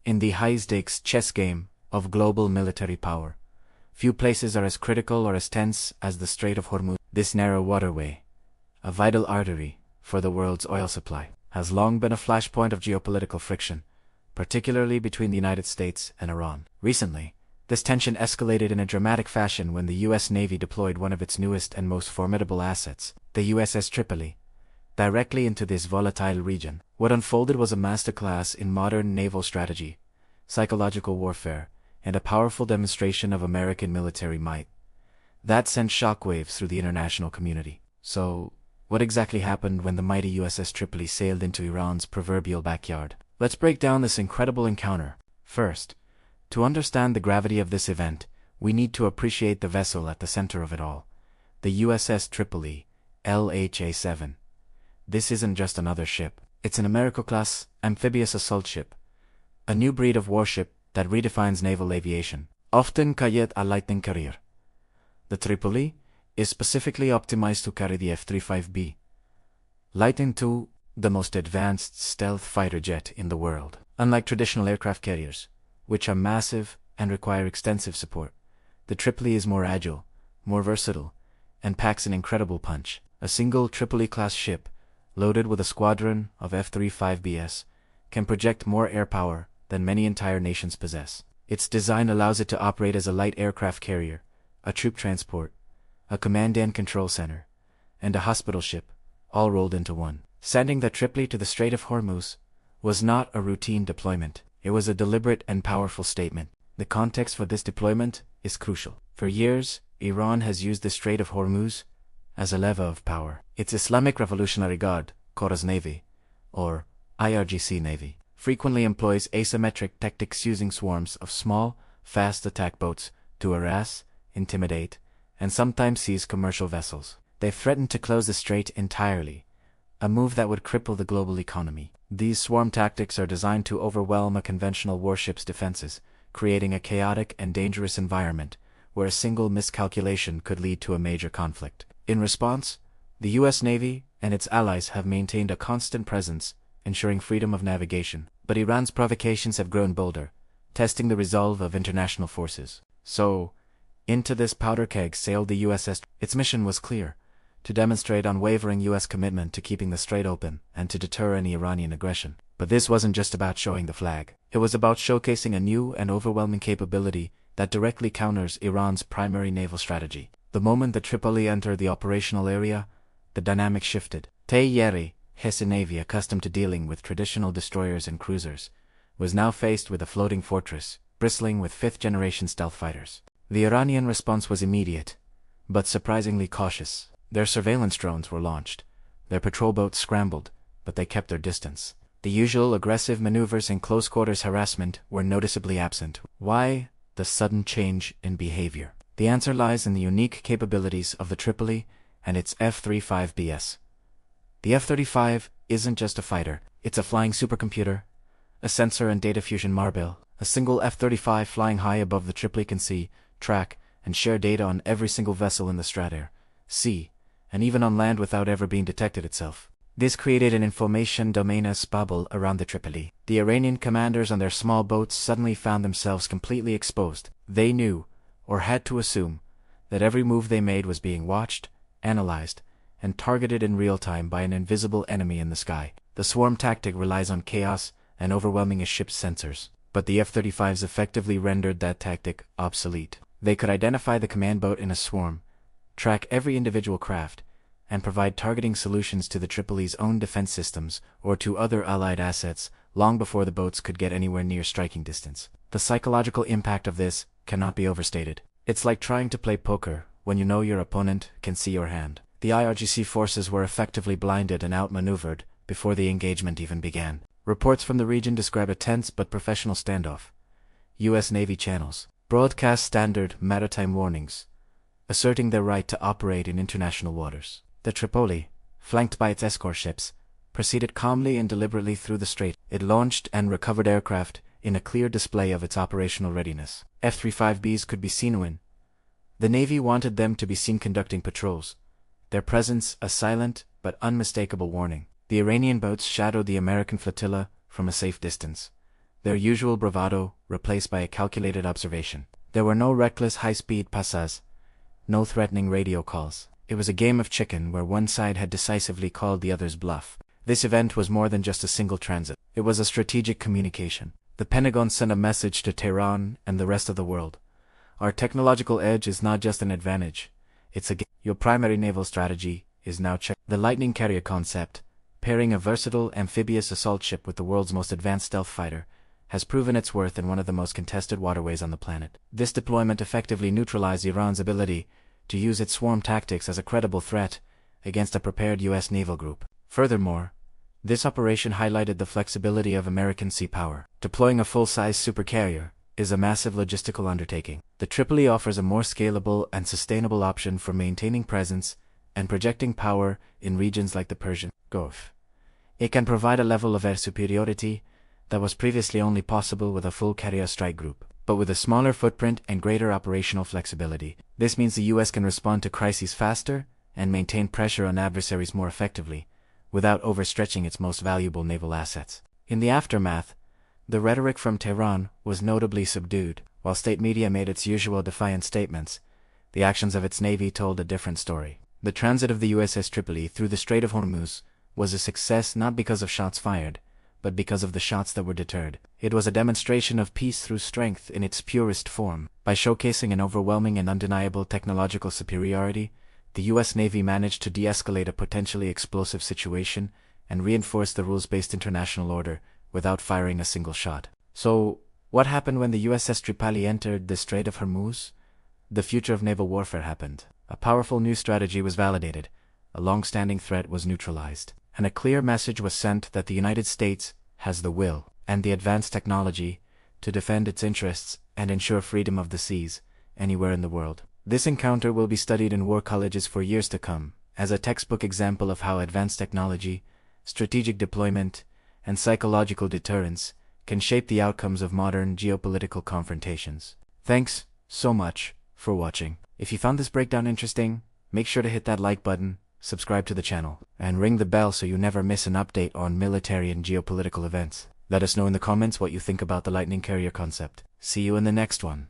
In the high-stakes chess game of global military power, few places are as critical or as tense as the Strait of Hormuz. This narrow waterway, a vital artery for the world's oil supply, has long been a flashpoint of geopolitical friction, particularly between the United States and Iran. Recently, this tension escalated in a dramatic fashion when the U.S. Navy deployed one of its newest and most formidable assets, the USS Tripoli, directly into this volatile region. What unfolded was a masterclass in modern naval strategy, psychological warfare, and a powerful demonstration of American military might that sent shockwaves through the international community. So, what exactly happened when the mighty USS Tripoli sailed into Iran's proverbial backyard? Let's break down this incredible encounter. First, to understand the gravity of this event, we need to appreciate the vessel at the center of it all, the USS Tripoli, LHA-7. This isn't just another ship. It's an America-class amphibious assault ship, a new breed of warship that redefines naval aviation, often called a lightning carrier. The Tripoli is specifically optimized to carry the F-35B, Lightning II, the most advanced stealth fighter jet in the world. Unlike traditional aircraft carriers, which are massive and require extensive support, the Tripoli is more agile, more versatile, and packs an incredible punch. A single Tripoli-class ship, loaded with a squadron of F-35Bs, can project more air power than many entire nations possess. Its design allows it to operate as a light aircraft carrier, a troop transport, a command and control center, and a hospital ship, all rolled into one. Sending the Tripoli to the Strait of Hormuz was not a routine deployment. It was a deliberate and powerful statement. The context for this deployment is crucial. For years, Iran has used the Strait of Hormuz as a lever of power. Its Islamic Revolutionary Guard, Corps Navy, or IRGC Navy, frequently employs asymmetric tactics using swarms of small, fast attack boats to harass, intimidate, and sometimes seize commercial vessels. They've threatened to close the strait entirely, a move that would cripple the global economy. These swarm tactics are designed to overwhelm a conventional warship's defenses, creating a chaotic and dangerous environment where a single miscalculation could lead to a major conflict. In response, the U.S. Navy and its allies have maintained a constant presence, ensuring freedom of navigation. But Iran's provocations have grown bolder, testing the resolve of international forces. So, into this powder keg sailed the USS. Its mission was clear: to demonstrate unwavering U.S. commitment to keeping the strait open and to deter any Iranian aggression. But this wasn't just about showing the flag. It was about showcasing a new and overwhelming capability that directly counters Iran's primary naval strategy. The moment the Tripoli entered the operational area, the dynamic shifted. Tayyari, Hesse Navy, accustomed to dealing with traditional destroyers and cruisers, was now faced with a floating fortress, bristling with fifth-generation stealth fighters. The Iranian response was immediate, but surprisingly cautious. Their surveillance drones were launched. Their patrol boats scrambled, but they kept their distance. The usual aggressive maneuvers and close-quarters harassment were noticeably absent. Why the sudden change in behavior? The answer lies in the unique capabilities of the Tripoli and its F-35Bs. The F-35 isn't just a fighter, it's a flying supercomputer, a sensor and data fusion marble. A single F-35 flying high above the Tripoli can see, track, and share data on every single vessel in the stratosphere, sea, and even on land without ever being detected itself. This created an information domainous bubble around the Tripoli. The Iranian commanders on their small boats suddenly found themselves completely exposed. They knew, or had to assume, that every move they made was being watched, analyzed, and targeted in real time by an invisible enemy in the sky. The swarm tactic relies on chaos and overwhelming a ship's sensors, but the F-35s effectively rendered that tactic obsolete. They could identify the command boat in a swarm, track every individual craft, and provide targeting solutions to the Tripoli's own defense systems or to other allied assets long before the boats could get anywhere near striking distance. The psychological impact of this cannot be overstated. It's like trying to play poker when you know your opponent can see your hand. The IRGC forces were effectively blinded and outmaneuvered before the engagement even began. Reports from the region describe a tense but professional standoff. U.S. Navy channels broadcast standard maritime warnings, asserting their right to operate in international waters. The Tripoli, flanked by its escort ships, proceeded calmly and deliberately through the strait. It launched and recovered aircraft in a clear display of its operational readiness. F-35Bs could be seen when the Navy wanted them to be seen conducting patrols, their presence a silent but unmistakable warning. The Iranian boats shadowed the American flotilla from a safe distance, their usual bravado replaced by a calculated observation. There were no reckless high-speed passas, no threatening radio calls. It was a game of chicken where one side had decisively called the other's bluff. This event was more than just a single transit. It was a strategic communication. The Pentagon sent a message to Tehran and the rest of the world. Our technological edge is not just an advantage, it's a game. Your primary naval strategy is now checked. The Lightning Carrier concept, pairing a versatile amphibious assault ship with the world's most advanced stealth fighter, has proven its worth in one of the most contested waterways on the planet. This deployment effectively neutralized Iran's ability to use its swarm tactics as a credible threat against a prepared U.S. naval group. Furthermore, this operation highlighted the flexibility of American sea power. Deploying a full-size supercarrier is a massive logistical undertaking. The Tripoli offers a more scalable and sustainable option for maintaining presence and projecting power in regions like the Persian Gulf. It can provide a level of air superiority that was previously only possible with a full carrier strike group, but with a smaller footprint and greater operational flexibility. This means the U.S. can respond to crises faster and maintain pressure on adversaries more effectively, without overstretching its most valuable naval assets. In the aftermath, the rhetoric from Tehran was notably subdued. While state media made its usual defiant statements, the actions of its navy told a different story. The transit of the USS Tripoli through the Strait of Hormuz was a success not because of shots fired, but because of the shots that were deterred. It was a demonstration of peace through strength in its purest form. By showcasing an overwhelming and undeniable technological superiority, the U.S. Navy managed to de-escalate a potentially explosive situation and reinforce the rules-based international order without firing a single shot. So, what happened when the USS Tripoli entered the Strait of Hormuz? The future of naval warfare happened. A powerful new strategy was validated, a long-standing threat was neutralized, and a clear message was sent that the United States has the will and the advanced technology to defend its interests and ensure freedom of the seas anywhere in the world. This encounter will be studied in war colleges for years to come, as a textbook example of how advanced technology, strategic deployment, and psychological deterrence can shape the outcomes of modern geopolitical confrontations. Thanks so much for watching. If you found this breakdown interesting, make sure to hit that like button, subscribe to the channel, and ring the bell so you never miss an update on military and geopolitical events. Let us know in the comments what you think about the Lightning Carrier concept. See you in the next one.